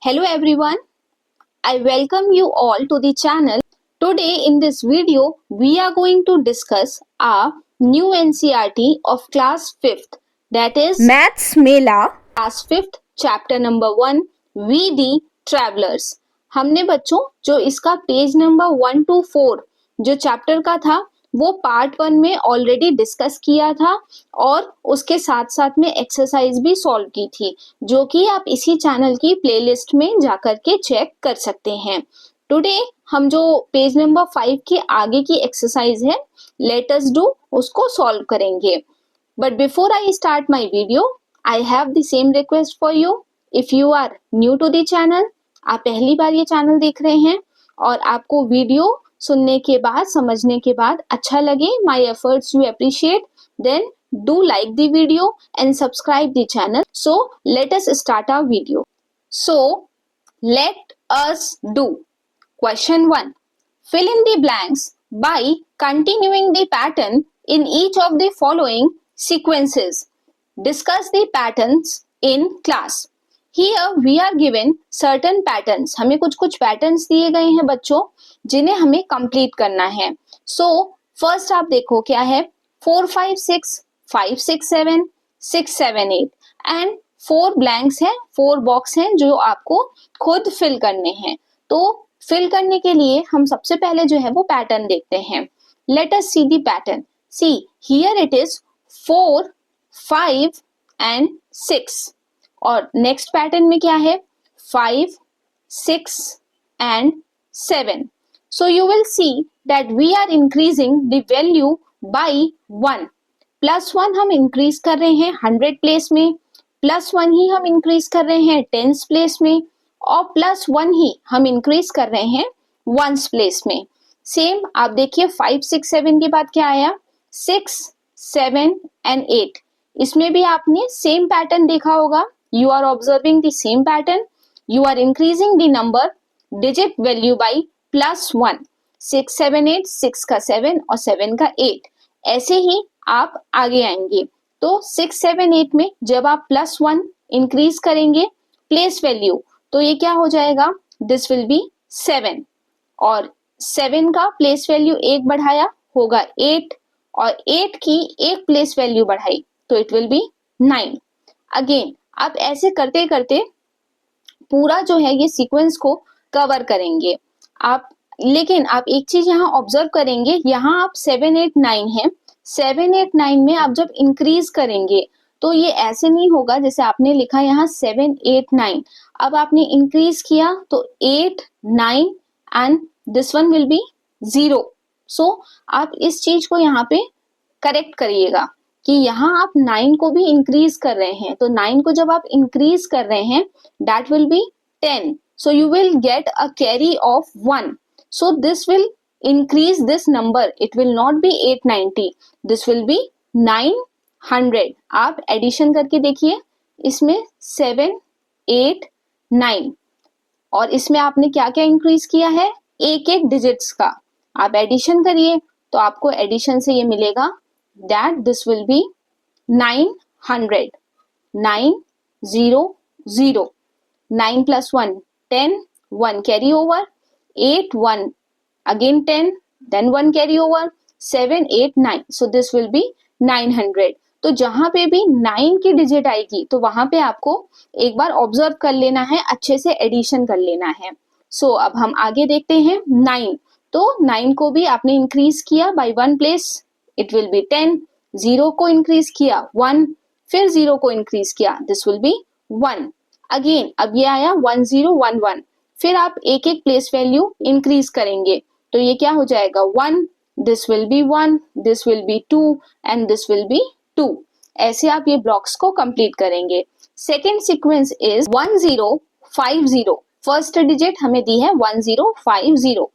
Hello everyone, I welcome you all to the channel. Today in this video, we are going to discuss our new NCERT of class 5th, that is Maths Mela class 5th chapter number 1 VD Travelers. हमने बच्चों जो इसका page number 1 to 4 जो chapter का था वो part 1 में already discuss किया था और उसके साथ साथ में एक्सरसाइज भी सॉल्व की थी, जो कि आप इसी चैनल की प्लेलिस्ट में जाकर के चेक कर सकते हैं। टुडे हम जो पेज नंबर 5 के आगे की एक्सरसाइज है लेट अस डू उसको सॉल्व करेंगे। But before I start my video, I have the same request for you. If you are new to the channel, आप पहली बार ये चैनल देख रहे हैं और आपको वीडियो सुनने के बाद समझने के बाद अच्छा लगे, my efforts you appreciate, then do like the video and subscribe the channel. So let us start our video. So let us do question 1. Fill in the blanks by continuing the pattern in each of the following sequences. Discuss the patterns in class. Here we are given certain patterns. हमें कुछ patterns दिए गए हैं बच्चों जिन्हें हमें complete करना है. So first आप देखो क्या है 4 5 6 5 6 7 6 7 8 and 4 blanks हैं, 4 box हैं जो आपको खुद fill करने हैं. तो fill करने के लिए हम सबसे पहले जो है वो pattern देखते हैं. Let us see the pattern. See here it is 4 5 and 6 और नेक्स्ट पैटर्न में क्या है 5 6 and 7. So you will see that we are increasing the value by 1. +1 हम इंक्रीज कर रहे हैं 100 प्लेस में, +1 ही हम इंक्रीज कर रहे हैं 10s प्लेस में और +1 ही हम इंक्रीज कर रहे हैं 1s प्लेस में. सेम आप देखिए 5 6 7 के बाद क्या आया 6 7 and 8. इसमें भी आपने सेम पैटर्न देखा होगा. You are observing the same pattern. You are increasing the number digit value by +1. 6 7 8 6 का 7 और 7 का 8. ऐसे ही आप आगे आएंगे तो 6 7 8 में जब आप +1 इंक्रीज करेंगे प्लेस वैल्यू तो ये क्या हो जाएगा दिस विल बी 7 और 7 का प्लेस वैल्यू 1 बढ़ाया होगा 8 और 8 की एक प्लेस वैल्यू बढ़ाई तो इट विल बी 9. अगेन आप ऐसे करते करते पूरा जो है ये सीक्वेंस को कवर करेंगे आप. लेकिन आप एक चीज यहाँ ऑब्जर्व करेंगे, यहाँ आप 7 8 9 है, 7 8 9 में आप जब इंक्रीज करेंगे तो ये ऐसे नहीं होगा जैसे आपने लिखा यहाँ 7 8 9. अब आपने इंक्रीज किया तो 8 9 and this one will be 0. सो आप इस चीज को यहाँ पे करेक्ट करिएगा कि यहाँ आप 9 को भी इंक्रीज कर रहे हैं तो 9 को जब आप इंक्रीज कर रहे हैं that will be 10. So you will get a carry off 1. So this will increase this number. It will not be 890. This will be 900. आप एडिशन करके देखिए इसमें 7 8 9 और इसमें आपने क्या क्या इंक्रीज किया है एक एक डिजिट्स का. आप एडिशन करिए तो आपको एडिशन से ये मिलेगा that this will be 900. 9 0 0. 9 plus 1 10. 1 carry over. 8 1 again 10. Then 1 carry over. 7 8 9. So this will be 900. तो जहां पे भी 9 की डिजिट आएगी तो वहां पे आपको एक बार ऑब्जर्व कर लेना है, अच्छे से एडिशन कर लेना है. सो अब हम आगे देखते हैं 9. तो 9 को भी आपने इंक्रीज किया by 1 place it will be 10. 0 को इंक्रीज किया 1, फिर 0 को इंक्रीज किया दिस विल बी 1. अगेन अब ये आया 1 0 1 1. फिर आप एक एक प्लेस वैल्यू इंक्रीज करेंगे तो ये क्या हो जाएगा 1, this will be 1, this will be 2 and this will be 2. ऐसे आप ये ब्लॉक्स को कंप्लीट करेंगे. Second sequence is 1 0 5 0. First digit हमें दी है 1 0 5 0.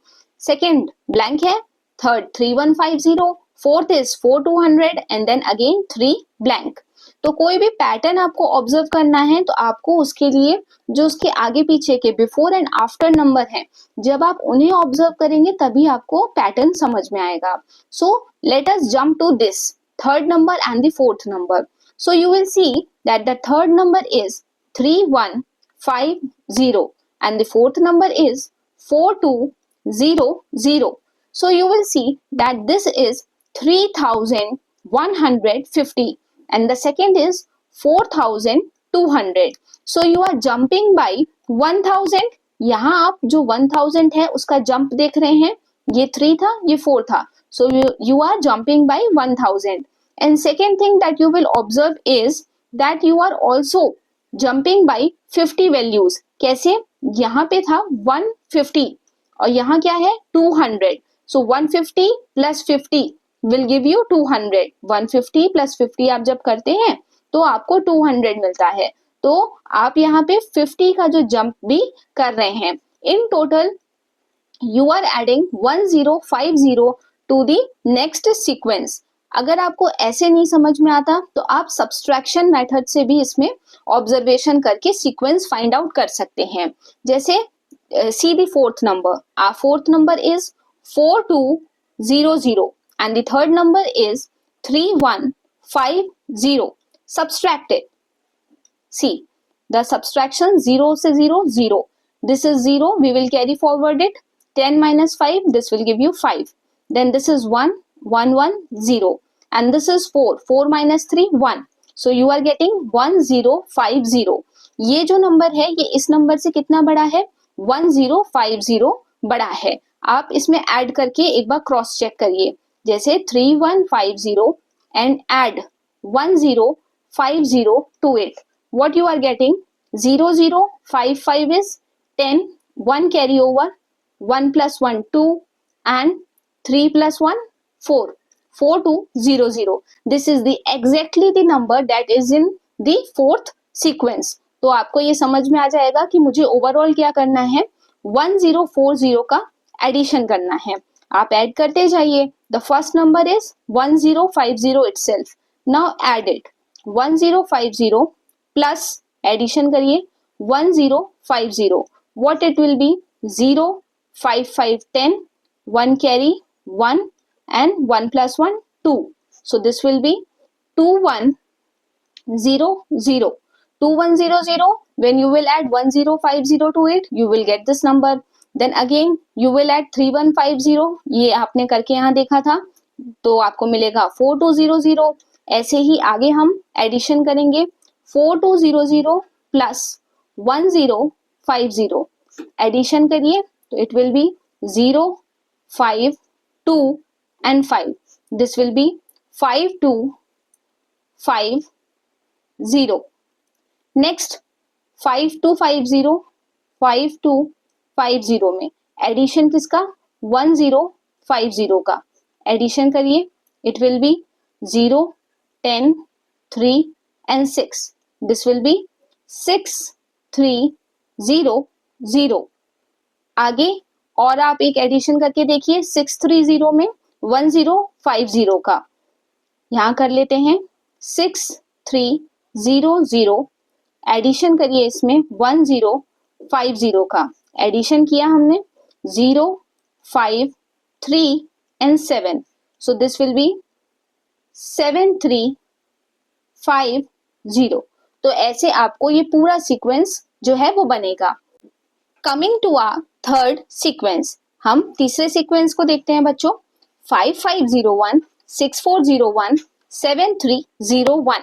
सेकेंड ब्लैंक है. Third 3 1 5 0. Fourth is 4 200 and then again 3 blank. तो कोई भी पैटर्न आपको ऑब्जर्व करना है तो आपको उसके लिए जो उसके आगे पीछे के बिफोर एंड आफ्टर नंबर है जब आप उन्हें ऑब्जर्व करेंगे तभी आपको पैटर्न समझ में आएगा. So let us jump to this third number and the fourth number. So you will see that the third number is 3 1 5 0 and the fourth number is 4200. So you will see that this is 3150 and the second is 4200. So you are jumping by 1000. यहाँ आप जो 1000 है उसका jump देख रहे हैं, ये 3 था, ये 4 था. So you are jumping by 1000. And second thing that you will observe is that you are also jumping by 50 values. कैसे? यहाँ पे था 150 और यहाँ क्या है 200. So 150 plus 50 will give you 200. 150 plus 50 आप जब करते हैं तो आपको 200 मिलता है. तो आप यहाँ पे 50 का जो जंप भी कर रहे हैं. In total you are adding 1050 to the next sequence. अगर आपको ऐसे नहीं समझ में आता तो आप सब्सट्रैक्शन मेथड से भी इसमें ऑब्जर्वेशन करके सीक्वेंस फाइंड आउट कर सकते हैं. जैसे see the fourth number. Our fourth number is 4200 and the third number is 3150. Subtract it. See the subtraction 0 से 0 0. This is 0. We will carry forward it. 10 minus 5. This will give you 5. Then this is 1 1 1 0 and this is 4 4 minus 3 1. So you are getting 1050. ये जो number है ये इस number से कितना बड़ा है? 1050 बड़ा है. आप इसमें ऐड करके एक बार क्रॉस चेक करिए. जैसे 3150 and add 1050 to it. What you are getting? 0055 is 10. 1 carry over. 1 plus 1 2 and 3 plus 1 4. 4200. This is the exactly the number that is in the fourth sequence. तो आपको ये समझ में आ जाएगा कि मुझे ओवरऑल क्या करना है, 1040 का एडिशन करना है. आप ऐड करते जाइए. The first number is 1050 itself. Now add it. 1050 plus addition करिए 1050. What it will be? 0 5 5 10. 1 carry 1 and 1 plus 1 2. So this will be 2100. 2100. When you will add 1050 to it, you will get this number. Then again you will add 3150. ये आपने करके यहाँ देखा था तो आपको मिलेगा 4200. ऐसे ही आगे हम एडिशन करेंगे. 4200 प्लस 1050 एडिशन करिए तो it will be 0 5 2 and 5. This will be 5250. Next 5250 में एडिशन किसका? 1050 का एडिशन करिए. It will be 0 10 3 and 6. This will be 6300. आगे और आप एक एडिशन करके देखिए. 630 में 1050 का यहाँ कर लेते हैं. 6300 एडिशन करिए इसमें 1050 का एडिशन किया हमने. 0 5 3 and 7. So this will be 7350. तो ऐसे आपको ये पूरा सीक्वेंस जो है वो बनेगा. Coming to our third sequence. हम तीसरे सीक्वेंस को देखते हैं बच्चों. 5501 6401 7301.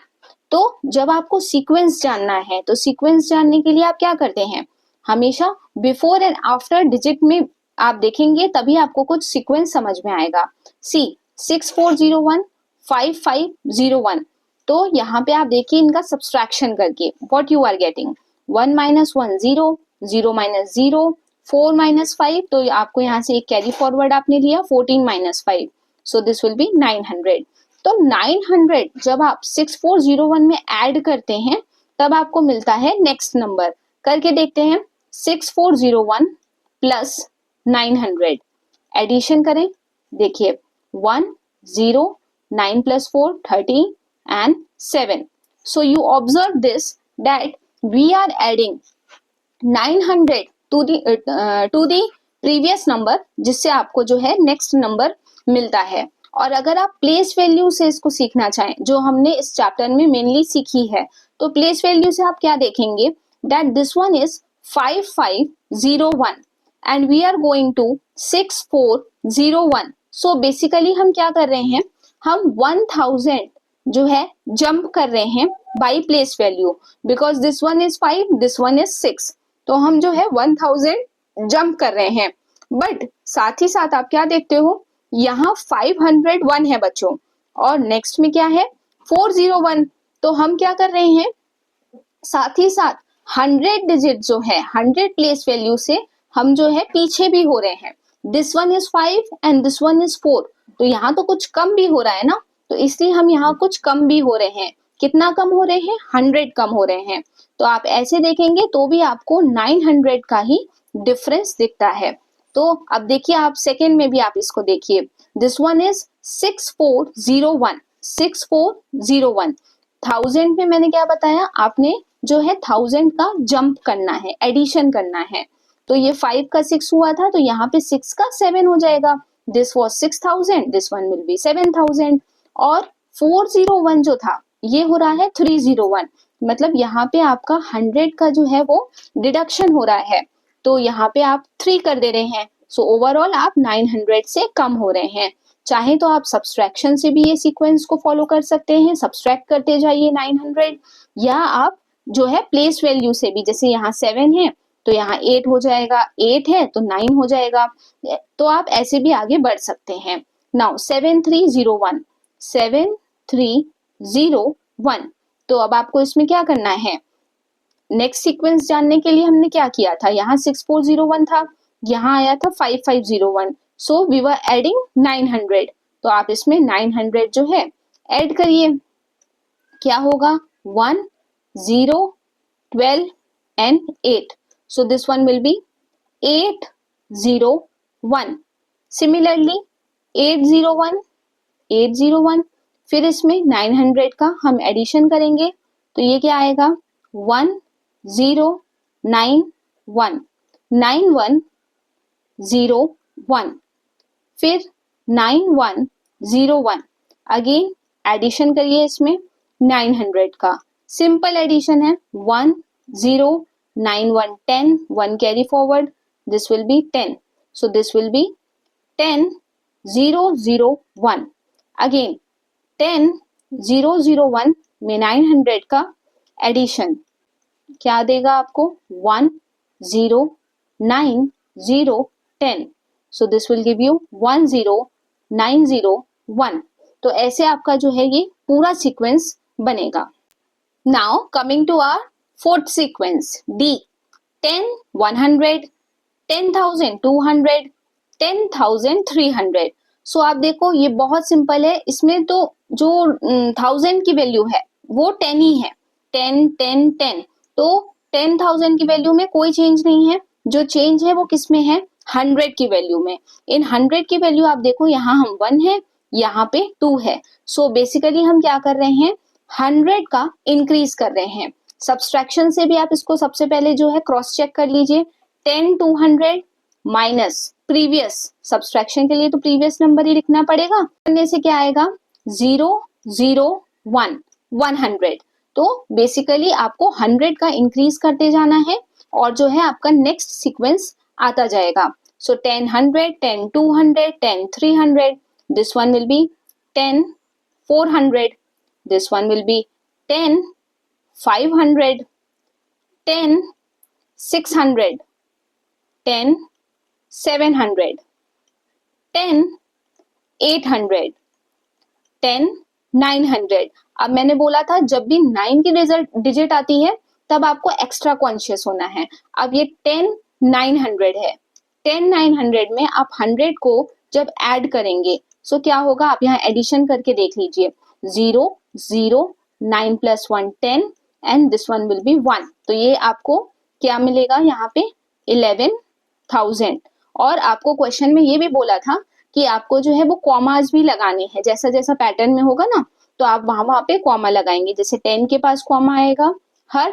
तो जब आपको सीक्वेंस जानना है तो सीक्वेंस जानने के लिए आप क्या करते हैं? हमेशा बिफोर एंड आफ्टर डिजिट में आप देखेंगे तभी आपको कुछ सीक्वेंस समझ में आएगा. सी 6401 5501. तो यहाँ पे आप देखिए इनका सब्सट्रैक्शन करके what you are getting. 1 minus 1 0 0 minus 0 4 minus 5. तो आपको यहाँ से एक कैरी फॉरवर्ड आपने लिया 14 minus 5. So this will B 900. तो 900 जब आप 6401 में ऐड करते हैं तब आपको मिलता है नेक्स्ट नंबर. करके देखते हैं. 6401 प्लस 900 एडिशन करें. देखिए 1 0 9 plus 4 13 and 7. So you observe this that we are adding 900 to the previous number जिससे आपको जो है नेक्स्ट नंबर मिलता है. और अगर आप प्लेस वैल्यू से इसको सीखना चाहें जो हमने इस चैप्टर में मेनली सीखी है तो प्लेस वैल्यू से आप क्या देखेंगे that this one is 5501 and we are going to 6401. So basically हम क्या कर रहे हैं, हम 1000 जो है जंप कर रहे हैं by place value, because this one is 5, this one is 6, तो हम जो है 1000 जंप कर रहे हैं. बट साथ ही साथ आप क्या देखते हो, यहाँ 501 है बच्चों, और नेक्स्ट में क्या है 401. तो हम क्या कर रहे हैं, साथ ही साथ 100 डिजिट जो है 100 प्लेस वैल्यू से हम जो है पीछे भी हो रहे हैं. This one is 5 and this one is 4, तो यहाँ तो कुछ कम भी हो रहा है ना, तो इसलिए हम यहाँ कुछ कम भी हो रहे हैं. कितना कम हो रहे हैं, 100 कम हो रहे हैं. तो आप ऐसे देखेंगे तो भी आपको 900 का ही डिफरेंस दिखता है. तो अब देखिए आप सेकेंड में भी आप इसको देखिए, दिस वन इज 6401. 6401 1000 में मैंने क्या बताया, आपने जो है 1000 का जंप करना है, एडिशन करना है. तो ये 5 का 6 हुआ था, तो यहाँ पे 6 का 7 हो जाएगा. This was 6000, this one will be 7000. और 401 जो था ये हो रहा है 301, मतलब यहाँ पे आपका 100 का जो है वो डिडक्शन हो रहा है, तो यहाँ पे आप 3 कर दे रहे हैं. सो ओवरऑल आप 900 से कम हो रहे हैं. चाहे तो आप सब्सट्रैक्शन से भी ये सीक्वेंस को फॉलो कर सकते हैं, सब्सट्रैक्ट करते जाइए 900, या आप जो है प्लेस वैल्यू से भी, जैसे यहाँ 7 है तो यहाँ 8 हो जाएगा, 8 है तो 9 हो जाएगा, तो आप ऐसे भी आगे बढ़ सकते हैं. नाउ 7301, 7301. तो अब आपको इसमें क्या करना है, नेक्स्ट सीक्वेंस जानने के लिए हमने क्या किया था, यहाँ 6401 था, यहाँ आया था 5501. सो वी वर एडिंग 900, तो आप इसमें 900 जो है ऐड करिए. क्या होगा, 1, 0, 12 and 8. So this one will be 801. Similarly 801, 801. फिर इसमें 900 का हम एडिशन करेंगे, तो ये क्या आएगा, 1091, 9101. फिर 9101 अगेन एडिशन करिए इसमें 900 का, सिंपल एडिशन है. 1, 0, 9, 1, 10, 1 carry forward, this will be 10. So this will be 10, 0, 0, 1. Again 10, 0, 0, 1 में 900 का एडिशन क्या देगा आपको, 1, 0, 9, 0, 10. So this will give you 1, 0, 9, 0, 1. तो ऐसे आपका जो है ये पूरा सीक्वेंस बनेगा. Now coming to our fourth sequence D, 10, 100, 10,000, 200, 10,300. सो आप देखो ये बहुत सिंपल है, इसमें तो जो 1000 की वैल्यू है वो 10 ही है, 10, 10, 10. तो 10,000 की वैल्यू में कोई चेंज नहीं है, जो चेंज है वो किस में है, 100 की वैल्यू में. इन 100 की वैल्यू आप देखो, यहाँ हम 1 है, यहाँ पे 2 है. सो बेसिकली हम क्या कर रहे हैं, 100 का इंक्रीज कर रहे हैं. सब्सट्रैक्शन से भी आप इसको सबसे पहले जो है क्रॉस चेक कर लीजिए, 10, 200 माइनस प्रीवियस, सब्सट्रैक्शन के लिए तो प्रीवियस नंबर ही लिखना पड़ेगा, करने से क्या आएगा, 0, 0, 1, 100. तो बेसिकली आपको 100 का इंक्रीज करते जाना है, और जो है आपका नेक्स्ट सीक्वेंस आता जाएगा. सो 10, 100, 10, 200, 10, 300. This one will be 10, 400. This one will be 10, 500, 10, 600, 10, 700, 10, 800, 10, 900. अब मैंने बोला था जब भी 9 की डिजिट आती है तब आपको एक्स्ट्रा कॉन्शियस होना है. अब ये 10, 900 है, 10, 900 में आप 100 को जब ऐड करेंगे, सो क्या होगा, आप यहाँ एडिशन करके देख लीजिए, 0, 0, 9 plus 1, 10 and this one will be 1. तो ये आपको क्या मिलेगा, यहाँ पे 11,000. और आपको क्वेश्चन में ये भी बोला था कि आपको जो है वो कॉमास भी लगाने हैं, जैसा जैसा पैटर्न में होगा ना तो आप वहां पे कॉमा लगाएंगे. जैसे 10 के पास कॉमा आएगा, हर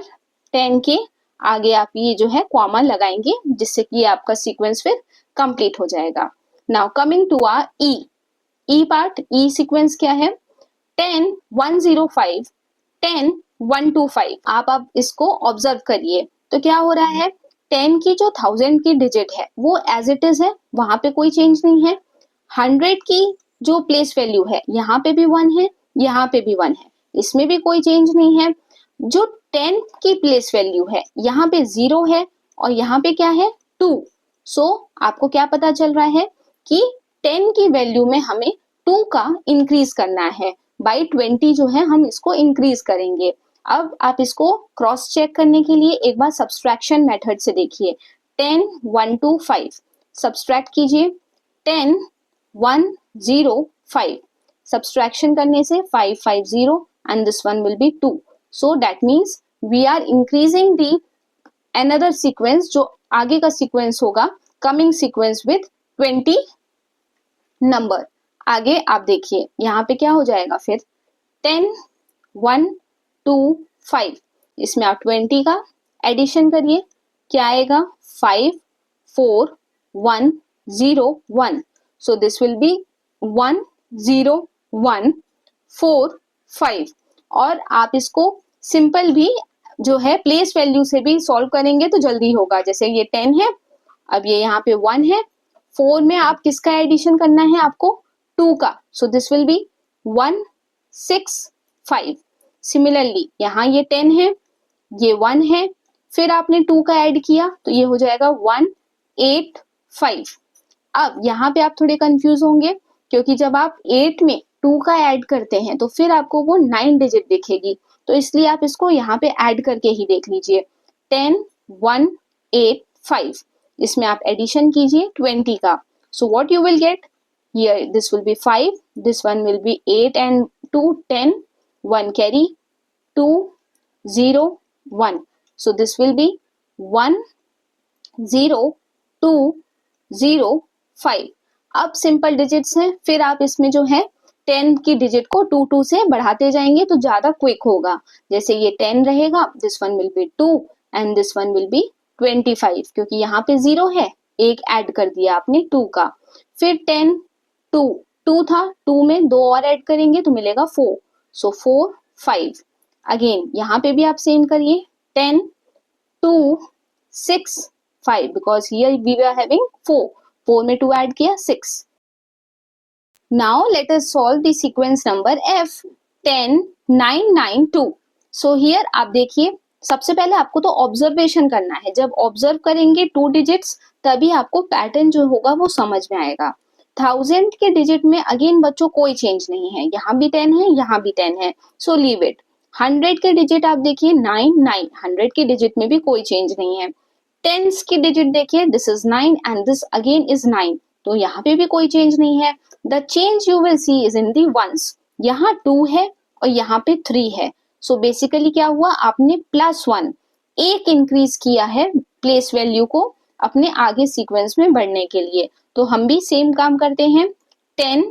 10 के आगे आप ये जो है कॉमा लगाएंगे, जिससे कि आपका सीक्वेंस फिर कंप्लीट हो जाएगा. Now coming to our E part. E sequence क्या है, 10, 105, 10, 125. आप अब इसको ऑब्जर्व करिए, तो क्या हो रहा है, 10 की जो 1000 की डिजिट है वो एज इट इज है, वहां पे कोई चेंज नहीं है। 100 की जो प्लेस वैल्यू है यहाँ पे भी 1 है, यहाँ पे भी 1 है, इसमें भी कोई चेंज नहीं है। जो 10 की प्लेस वैल्यू है यहाँ पे 0 है और यहाँ पे क्या है 2। सो आपको क्या पता चल रहा है कि 10 की वैल्यू में हमें 2 का इंक्रीज करना है, बाई 20 जो है हम इसको इंक्रीज करेंगे। अब आप इसको क्रॉस चेक करने के लिए एक बार सब्सट्रैक्शन मेथड से देखिए। 10 1 2 5 सब्सट्रैक्ट कीजिए। 10 1 0 5 सब्सट्रैक्शन करने से 5 5 0 and this one will be 2. So that means we are increasing the another sequence, जो आगे का सीक्वेंस होगा coming sequence with 20 नंबर। आगे आप देखिए यहाँ पे क्या हो जाएगा फिर 10 1 2 5 इसमें आप 20 का एडिशन करिए, क्या आएगा 5 4 1 0 1। सो दिस विल बी 1 0 1 4 5। और आप इसको सिंपल भी जो है प्लेस वैल्यू से भी सॉल्व करेंगे तो जल्दी होगा। जैसे ये 10 है, अब ये यहाँ पे 1 है, 4 में आप किसका एडिशन करना है आपको 2 का। सो दिस विल बी 1 6 5। सिमिलरली यहाँ ये 10 है, ये 1 है, फिर आपने 2 का ऐड किया तो ये हो जाएगा 1 8 5। अब यहाँ पे आप थोड़े कंफ्यूज होंगे क्योंकि जब आप 8 में 2 का ऐड करते हैं तो फिर आपको वो 9 डिजिट दिखेगी, तो इसलिए आप इसको यहाँ पे ऐड करके ही देख लीजिए। 10 1 8 5 इसमें आप एडिशन कीजिए 20 का। So what you will get here, this will B 5, this one will be 8 and 2 10, 1 carry 2 0 1। so this will be 1 0 2 0 5। अब सिंपल डिजिट्स हैं, फिर आप इसमें जो है 10 की डिजिट को 2 2 से बढ़ाते जाएंगे तो ज्यादा क्विक होगा। जैसे ये 10 रहेगा, this one will be 2 and this one will be 25 क्योंकि यहाँ पे 0 है, एक ऐड कर दिया आपने 2 का। फिर 10 2 2 था, 2 में 2 और ऐड करेंगे तो मिलेगा 4। सो 4 5। अगेन यहाँ पे भी आप सेम करिए 10 2 6 5 because here we are having 4 में 2 ऐड किया 6। Now let us solve the sequence number f 10 9 9 2। So here आप देखिए सबसे पहले आपको तो ऑब्जर्वेशन करना है, जब ऑब्जर्व करेंगे 2 डिजिट्स तभी आपको पैटर्न जो होगा वो समझ में आएगा। 1000 के डिजिट में अगेन बच्चों कोई चेंज नहीं है, यहाँ भी 10 है यहाँ भी 10 है, सो लीव इट। 100 के डिजिट आप देखिए 9 9, 100 के डिजिट में भी कोई चेंज नहीं है। टेंस की डिजिट देखिए, this is 9 and this again is 9, तो यहाँ पे भी कोई चेंज नहीं है। The change you will C is in the ones, यहाँ 2 है और यहाँ पे 3 है। सो बेसिकली क्या हुआ, आपने +1 एक इंक्रीज किया है प्लेस वैल्यू को अपने आगे सीक्वेंस में बढ़ने के लिए। तो हम भी सेम काम करते हैं, 10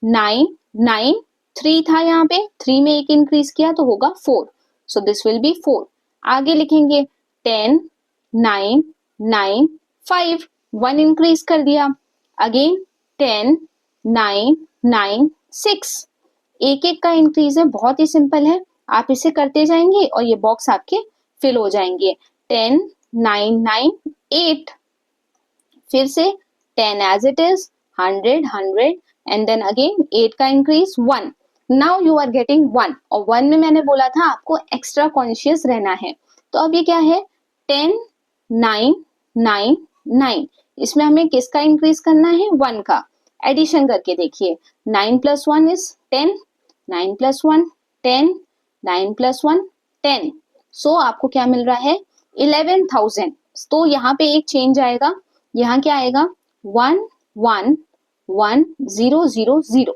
9 9 3 था, यहाँ पे 3 में एक इंक्रीज किया तो होगा 4। सो दिस विल बी 4। आगे लिखेंगे 10 9 9 5, 1 इंक्रीज कर दिया। अगेन 10 9 9 6, एक एक का इंक्रीज है, बहुत ही सिंपल है, आप इसे करते जाएंगे और ये बॉक्स आपके फिल हो जाएंगे। 10 9 9 8, फिर से 10 as it is, 100 100 and then again 8 का increase 1। Now you are getting 1 और 1 में मैंने बोला था आपको एक्स्ट्रा कॉन्शियस रहना है। तो अब ये क्या है 10 9 9 9, इसमें हमें किसका इंक्रीज करना है 1 का। एडिशन करके देखिए 9 + 1 इज 10, 9 + 1 10, 9 + 1 10। सो आपको क्या मिल रहा है 11,000। तो यहाँ पे एक चेंज आएगा, यहाँ क्या आएगा 1 1 1 0 0 0।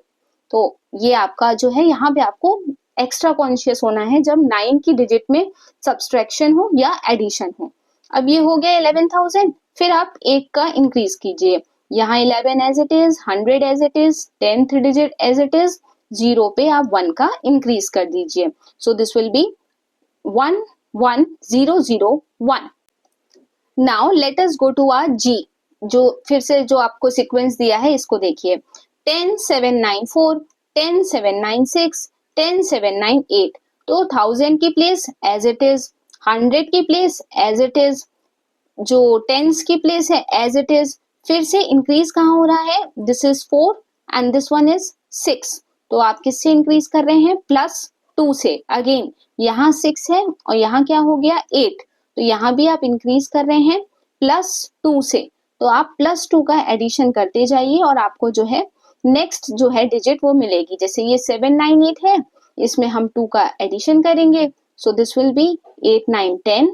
तो ये आपका जो है यहाँ पे आपको एक्स्ट्रा कॉन्शियस होना है जब 9 की डिजिट में सब्सट्रैक्शन हो या एडिशन हो। अब ये हो गया 11,000, फिर आप एक का इंक्रीज कीजिए, यहाँ 11 as it is, 100 as it is, 10th digit as it is, 0 पे आप 1 का इंक्रीज कर दीजिए। So this will be 1 1 0 0 1। Now let us go to our G, जो फिर से जो आपको सीक्वेंस दिया है इसको देखिए 10 7 9 4, 10 7 9 6, 10 7 9 8। तो 1000 की प्लेस एज इट इज, 100 की प्लेस एज इट इज, जो टेंस की प्लेस है एज इट इज, फिर से इंक्रीज कहाँ हो रहा है, this is 4 and this one is 6, तो आप किससे इंक्रीज कर रहे हैं, +2 से। अगेन यहाँ 6 है और यहाँ क्या हो गया 8, तो यहाँ भी आप इंक्रीज कर रहे हैं +2 से, तो आप +2 का एडिशन करते जाइए और आपको जो है नेक्स्ट जो है डिजिट वो मिलेगी। जैसे ये 7 9 8 है, इसमें हम 2 का एडिशन करेंगे, सो this will B 8 9 10,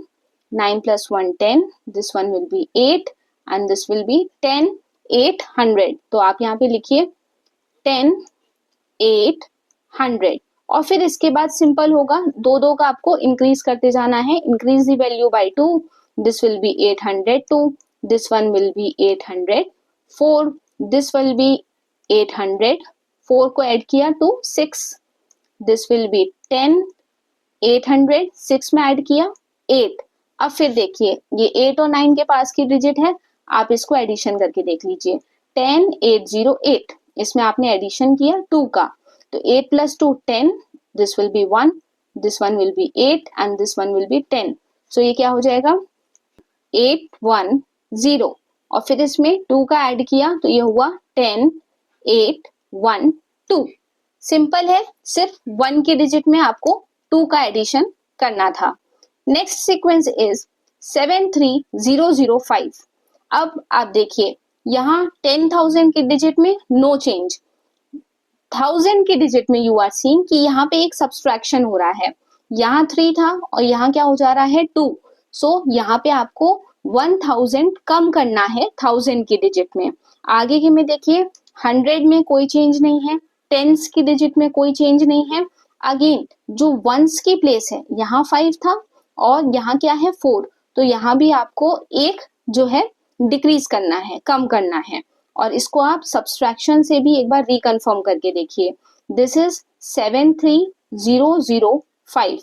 9 plus 1 10, this one will be 8 and this will be 10 800, तो आप यहाँ पे लिखिए 10 800 और फिर इसके बाद सिंपल होगा, दो दो का आपको इंक्रीज करते जाना है, increase the value by 2, this will B 802, this one will be 804, this will B 800, 4 को ऐड किया तो 6, दिस विल बी 10 800, 6 में ऐड किया 8, अब फिर देखिए ये 8 और 9 के पास की डिजिट है, आप इसको एडिशन करके देख लीजिए, 10 808, इसमें आपने एडिशन किया 2 का, तो 8 plus 2 10, this will be 1, this one will be 8 and this one will be 10, सो ये क्या हो जाएगा 810, और फिर इसमें 2 का ऐड किया तो ये हुआ 10 812। सिंपल है, सिर्फ 1 की डिजिट में आपको 2 का एडिशन करना था। Next sequence is 73005। अब आप देखिए यहाँ 10,000 की डिजिट में नो चेंज, 1000 की डिजिट में यू आर सीइंग कि यहाँ पे एक सब्सट्रैक्शन हो रहा है, यहाँ 3 था और यहाँ क्या हो जा रहा है 2, सो यहाँ पे आपको 1000 कम करना है 1000 की डिजिट में। आगे के में देखिए 100 में कोई चेंज नहीं है, टेंस की डिजिट में कोई चेंज नहीं है। अगेन जो वंस की प्लेस है, यहाँ 5 था और यहाँ क्या है 4, तो यहाँ भी आपको एक जो है डिक्रीज करना है, कम करना है, और इसको आप सब्सट्रैक्शन से भी एक बार रिकन्फर्म करके देखिए। दिस इज 73005,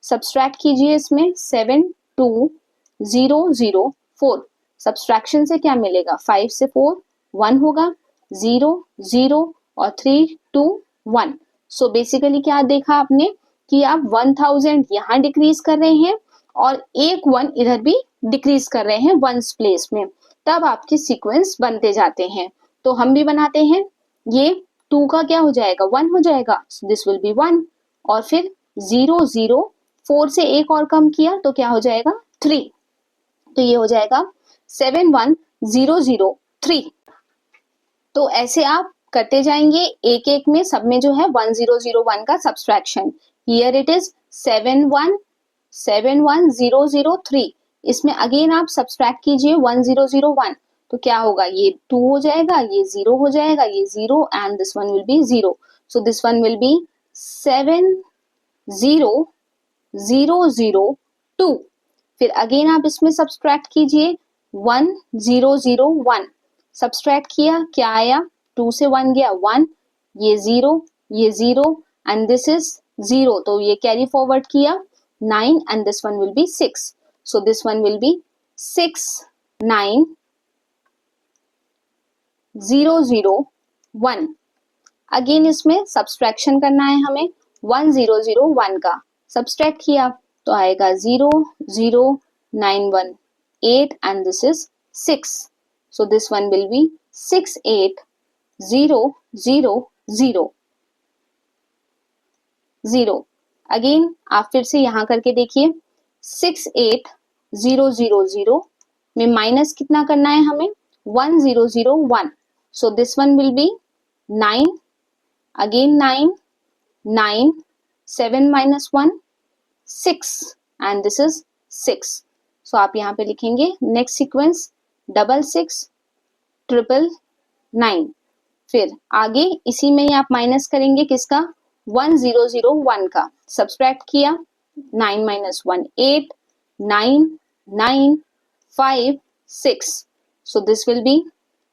सब्सट्रैक्ट कीजिए इसमें 72004, सब्सट्रैक्शन से क्या मिलेगा, 5 से 4 1 होगा, 0 0 और 3 2 1, सो बेसिकली क्या देखा आपने कि आप 1000 यहाँ डिक्रीज कर रहे हैं और एक 1 इधर भी डिक्रीज कर रहे हैं वंस प्लेस में, तब आपके सीक्वेंस बनते जाते हैं। तो हम भी बनाते हैं, ये 2 का क्या हो जाएगा 1 हो जाएगा, दिस विल बी 1, और फिर 0 0 4 से एक और कम किया तो क्या हो जाएगा 3, तो ये हो जाएगा 71003। तो ऐसे आप करते जाएंगे एक एक में, सब में जो है 1001 का सब्सट्रैक्शन। हियर इट इज 7171003, इसमें अगेन आप सब्सट्रैक्ट कीजिए 1001, तो क्या होगा, ये 2 हो जाएगा, ये 0 हो जाएगा, ये 0 and this one will be 0, so this one will be 70002। फिर अगेन आप इसमें सब्सट्रैक्ट कीजिए 1001, सब्सट्रैक्ट किया क्या आया, 2 से 1 गया 1, ये 0 एंड दिस इज 0, तो ये कैरी फॉरवर्ड किया 9 and this one will be 6, so this one will be 69001। Again इसमें सब्सट्रैक्शन करना है हमें 1001 का, सब्सट्रैक्ट किया तो आएगा 0 0 9 1 8 and this is 6, so this one will be 68000। Again आप फिर से यहाँ करके देखिए 68000 में माइनस कितना करना है हमें 1001, so this one will be 9, again 9 9 7 minus 1 6 and this is 6, so आप यहाँ पे लिखेंगे नेक्स्ट सीक्वेंस 6699। फिर आगे इसी में ही आप माइनस करेंगे किसका 1001 का, सब्सट्रैक्ट किया 9 minus 1 8 9 9 5 6, so this will be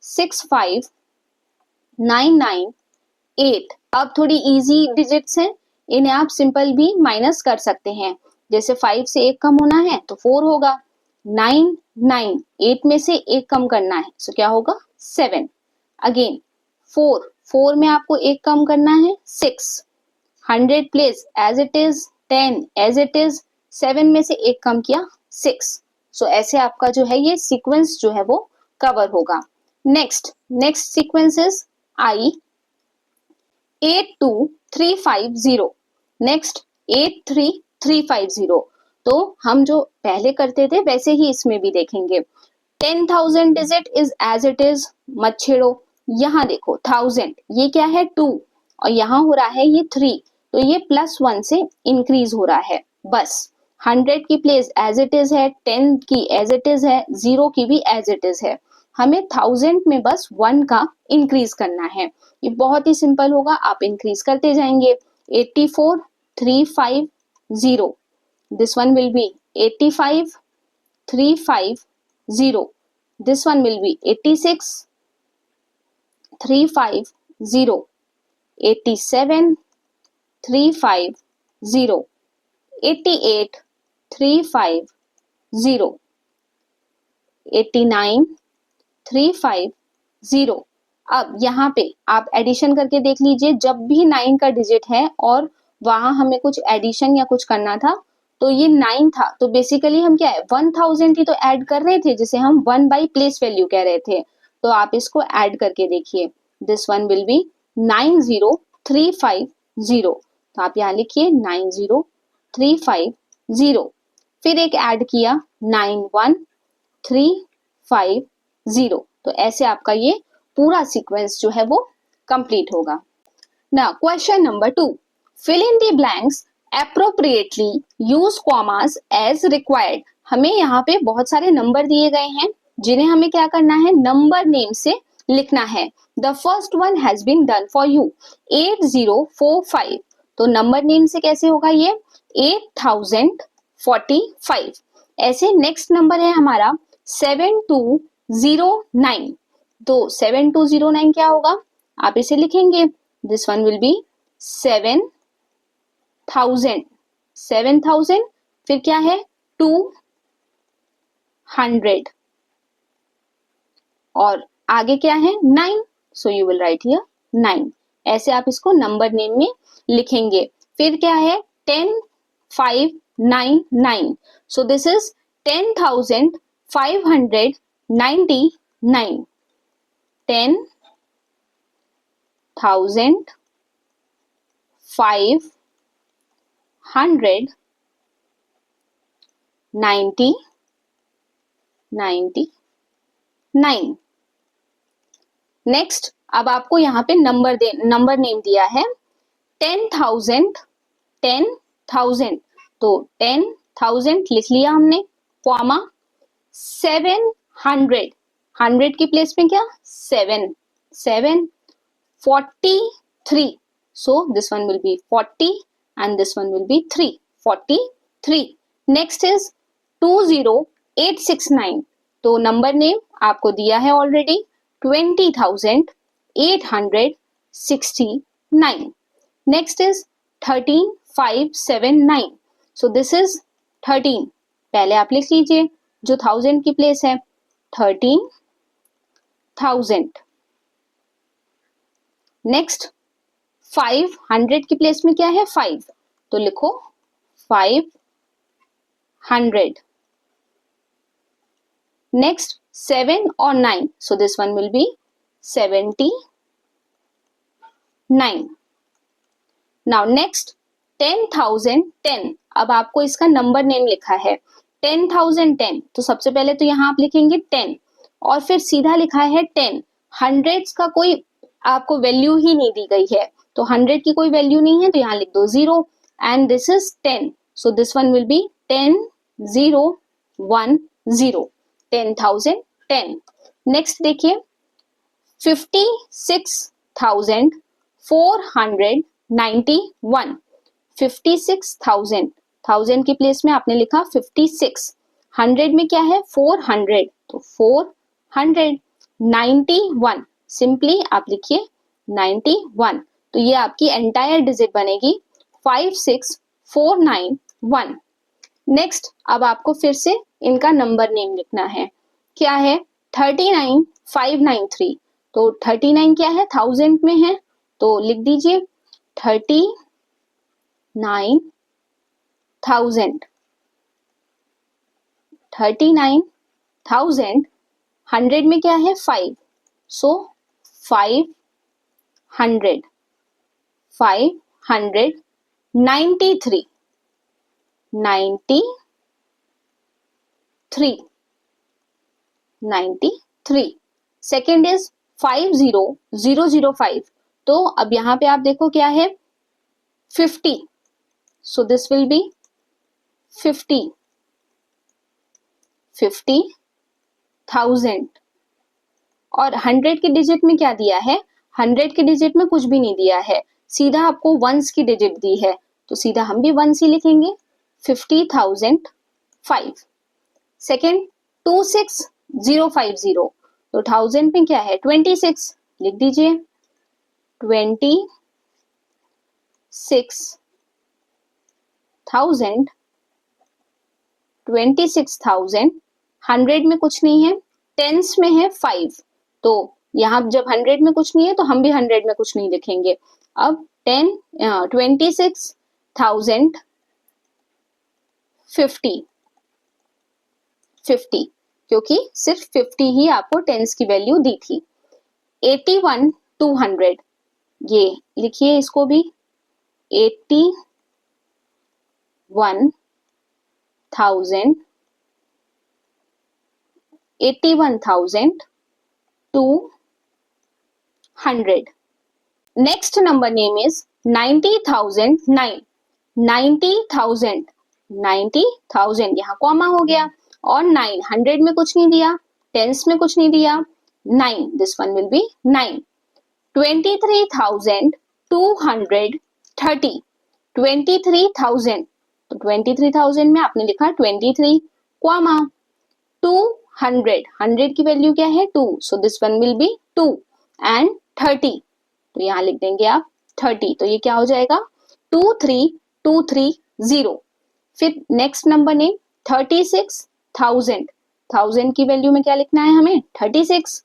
65998। अब थोड़ी इजी डिजिट्स हैं, इन्हें आप सिंपल भी माइनस कर सकते हैं, जैसे 5 से 1 कम होना है तो 4 होगा, 9 9 8 में से 1 कम करना है, सो क्या होगा 7, अगेन 4 4 में आपको 1 कम करना है 6, 100 place as it is, 10 as it is, 7 में से 1 कम किया 6, सो ऐसे आपका जो है ये सीक्वेंस जो है वो कवर होगा। Next sequence is I 82350। Next 83350। तो हम जो पहले करते थे वैसे ही इसमें भी देखेंगे। 10,000 digit is as it is, मत छेड़ो। यहाँ देखो 1000, ये क्या है 2, और यहाँ हो रहा है ये 3, तो ये +1 से इंक्रीज हो रहा है। बस 100 की प्लेस एज इट इज है, 10 की एज इट इज है, 0 की भी एज इट इज है। हमें 1000 में बस 1 का इंक्रीज करना है। ये बहुत ही सिंपल होगा, आप इंक्रीज करते जाएंगे। 84350, this one will be 85350, this one will be 86350, 87350, 88350, 89350। अब यहाँ पे आप एडिशन करके देख लीजिए, जब भी 9 का डिजिट है और वहां हमें कुछ एडिशन या कुछ करना था तो ये 9 था, तो बेसिकली हम क्या है 1000 ही तो ऐड कर रहे थे, जिसे हम 1 बाई प्लेस वैल्यू कह रहे थे। तो आप इसको ऐड करके देखिए, दिस वन विल बी 90350। तो आप यहाँ लिखिए 90350। फिर एक ऐड किया 91350। तो ऐसे आपका ये पूरा सीक्वेंस जो है वो कंप्लीट होगा। Now question number 2, fill in the blanks appropriately, use commas as required। हमें यहाँ पे बहुत सारे नंबर दिए गए हैं जिन्हें हमें क्या करना है, नंबर नेम से लिखना है। The first one has been done for you, 8045। तो नंबर नेम से कैसे होगा ये 8045। ऐसे नेक्स्ट नंबर है हमारा 7209। तो 7209 क्या होगा, आप इसे लिखेंगे, दिस वन विल बी 7000। फिर क्या है 200, और आगे क्या है 9, सो यू विल राइट हियर 9। ऐसे आप इसको नंबर नेम में लिखेंगे। फिर क्या है 10599, सो दिस इज 10,599। 10,599। नेक्स्ट, अब आपको यहाँ पे नंबर नेम दिया है 10,000। तो 10,000 लिख लिया हमने, कॉमा 700, 100 की प्लेस में क्या 743। so this one will be 40 and this one will be 3, 43। next is 20869। तो नंबर नेम आपको दिया है already 20,869। Next is 13579। So this is 13, पहले आप लिख लीजिए जो 1000 की प्लेस है 13,000। नेक्स्ट 500 की प्लेस में क्या है 5, तो लिखो 500। नेक्स्ट 7 और 9, so this one will be 79। now next 10,010। अब आपको इसका नंबर नेम लिखा है 10,010, तो सबसे पहले तो यहाँ आप लिखेंगे 10 और फिर सीधा लिखा है 10। हंड्रेड्स का कोई आपको वैल्यू ही नहीं दी गई है, तो 100 की कोई वैल्यू नहीं है, तो यहाँ लिख दो 0 and this is 10, so this one will be 10,010। 10,010। Next देखिए 56,491। 56,000, 1000 की प्लेस में आपने लिखा 56, 100 में क्या है 400, तो 400। 91, सिंपली आप लिखिए 91। तो ये आपकी एंटायर डिजिट बनेगी 56491। नेक्स्ट, अब आपको फिर से इनका नंबर नेम लिखना है, क्या है 39,593। तो 39 क्या है 1000 में है, तो लिख दीजिए 39,000। 39,000, 100 में क्या है 5, सो 500, 93, 93. Second is 50,005. तो अब यहाँ पे आप देखो क्या है 50, सो दिस विल बी 50,000. और 100 के डिजिट में क्या दिया है, 100 के डिजिट में कुछ भी नहीं दिया है, सीधा आपको वंस की डिजिट दी है, तो सीधा हम भी वंस ही लिखेंगे 50,005. सेकेंड 26,050, तो 1000 में क्या है 26, लिख दीजिए 26,000, 26,000. 100 में कुछ नहीं है, टेंस में है 5, तो यहाँ जब 100 में कुछ नहीं है तो हम भी 100 में कुछ नहीं लिखेंगे. अब 26,050, क्योंकि सिर्फ 50 ही आपको टेंस की वैल्यू दी थी. 81,200, ये लिखिए इसको भी 81,200. Next number name is 90,009. 90,000, 90,000 यहाँ कॉमा हो गया, और 9, 100 में कुछ नहीं दिया, टेंस में कुछ नहीं दिया, 9, दिस वन विल बी 9. 23,230, 23,000, तो 23,000 में आपने लिखा 23 कॉमा 200, 100 की वैल्यू क्या है 2, so this one will be 2 and 30, तो यहाँ लिख देंगे आप 30, तो ये क्या हो जाएगा 23,230. फिर नेक्स्ट नंबर नेम 36,000, 1000 की वैल्यू में क्या लिखना है हमें 36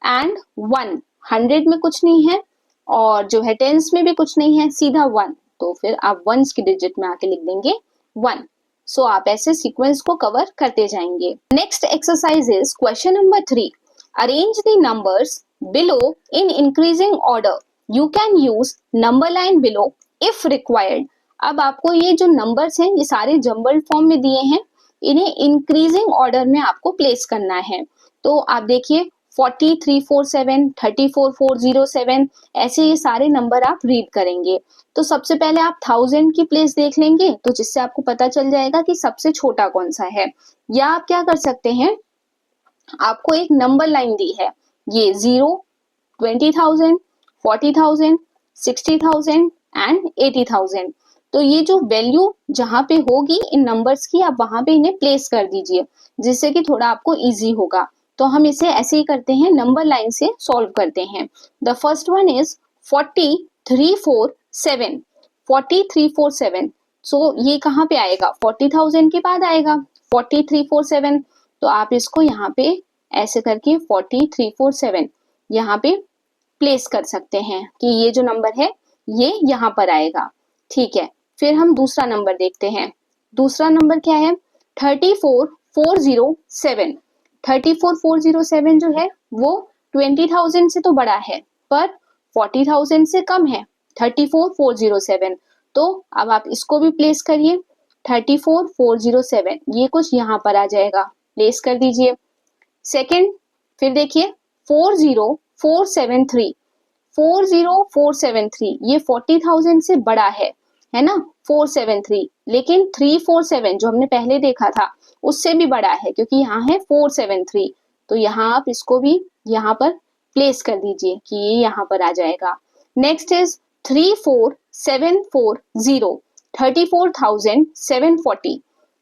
एंड 1, 100 में कुछ नहीं है और जो है टेंस में भी कुछ नहीं है, सीधा 1, तो फिर आप वंस की डिजिट में आके लिख देंगे 1. सो आप ऐसे सीक्वेंस को कवर करते जाएंगे. Next exercise is question number 3. Arrange the numbers below in increasing order. You can use number line below if required. अब आपको ये जो नंबर्स हैं ये सारे जम्बल्ड फॉर्म में दिए हैं, इन्हें इंक्रीजिंग ऑर्डर में आपको प्लेस करना है. तो आप देखिए 43,407, 34,407, ऐसे ये सारे नंबर आप रीड करेंगे. तो सबसे पहले आप 1000 की प्लेस देख लेंगे, तो जिससे आपको पता चल जाएगा कि सबसे छोटा कौन सा है. या आप क्या कर सकते हैं, आपको एक नंबर लाइन दी है, ये 0, 20,000, 40,000, 60,000 एंड 80,000. तो ये जो वैल्यू जहां पे होगी इन नंबर्स की, आप वहां पे इन्हें प्लेस कर दीजिए, जिससे कि थोड़ा आपको इजी होगा. तो हम इसे ऐसे ही करते हैं, नंबर लाइन से सॉल्व करते हैं. The first one is 43,407, 43,407. सो ये कहाँ पे आएगा, 40,000 के बाद आएगा 43,407. तो आप इसको यहाँ पे ऐसे करके 43,407 यहाँ पे प्लेस कर सकते हैं कि ये जो नंबर है ये यहाँ पर आएगा. ठीक है, फिर हम दूसरा नंबर देखते हैं. दूसरा नंबर क्या है 34,407. 34,407 जो है वो 20,000 से तो बड़ा है पर 40,000 से कम है, 34,407. तो अब आप इसको भी प्लेस करिए 34,407, ये कुछ यहाँ पर आ जाएगा, प्लेस कर दीजिए. सेकेंड फिर देखिए 40,473, 40,473 ये 40,000 से बड़ा है ना 473, लेकिन 347 जो हमने पहले देखा था उससे भी बड़ा है क्योंकि यहाँ है 473. तो यहाँ आप इसको भी यहाँ पर प्लेस कर दीजिए कि ये यहाँ पर आ जाएगा. Next is 34,740, 34,740.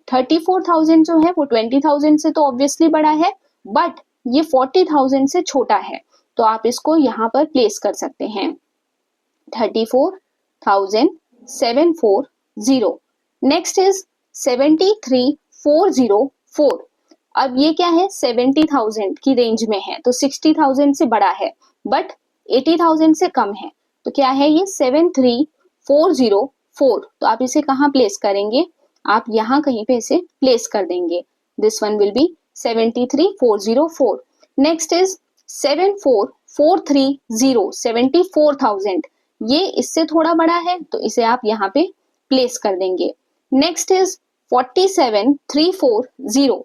34,000 जो है वो 20,000 से तो ऑब्वियसली बड़ा है, बट ये 40,000 से छोटा है, तो आप इसको यहाँ पर प्लेस कर सकते हैं 34,740. Next is 73,404. अब ये क्या है 70,000 की रेंज में है, तो 60,000 से बड़ा है बट 80,000 से कम है, तो क्या है ये 73,404. तो आप इसे कहाँ प्लेस करेंगे, आप यहाँ कहीं पे इसे प्लेस कर देंगे. This one will be 73,404. Next is 74,430, 74,000. ये इससे थोड़ा बड़ा है तो इसे आप यहाँ पे प्लेस कर देंगे. नेक्स्ट इज 47,340,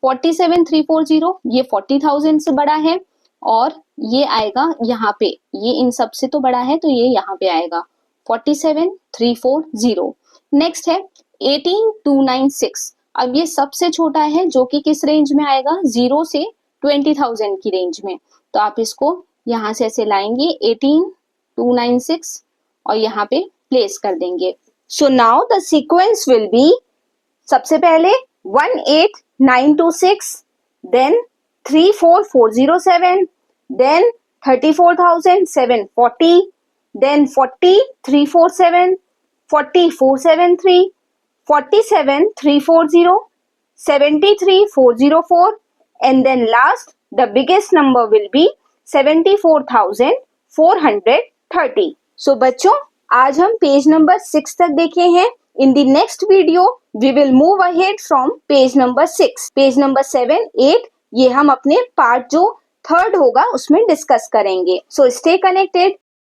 47,340 ये 40,000 से बड़ा है और ये आएगा यहाँ पे, ये इन सब से तो बड़ा है तो ये यहाँ पे आएगा 47,340. नेक्स्ट है 18,296. अब ये सबसे छोटा है जो कि किस रेंज में आएगा, 0 से 20,000 की रेंज में. तो आप इसको यहाँ से ऐसे लाएंगे 18,296 और यहाँ पे प्लेस कर देंगे. So now the sequence will be, सबसे पहले 18,926, then 34,407, then 34,740, then 40,347, 40,473, 47,340, 73,404, and then last the biggest number will be 74,430. So बच्चों, आज हम पेज नंबर 6 तक देखे हैं. In the next video we will move ahead from page number 6. Page number 7, 8 ये हम अपने पार्ट जो थर्ड होगा उसमें डिस्कस करेंगे. So stay connected.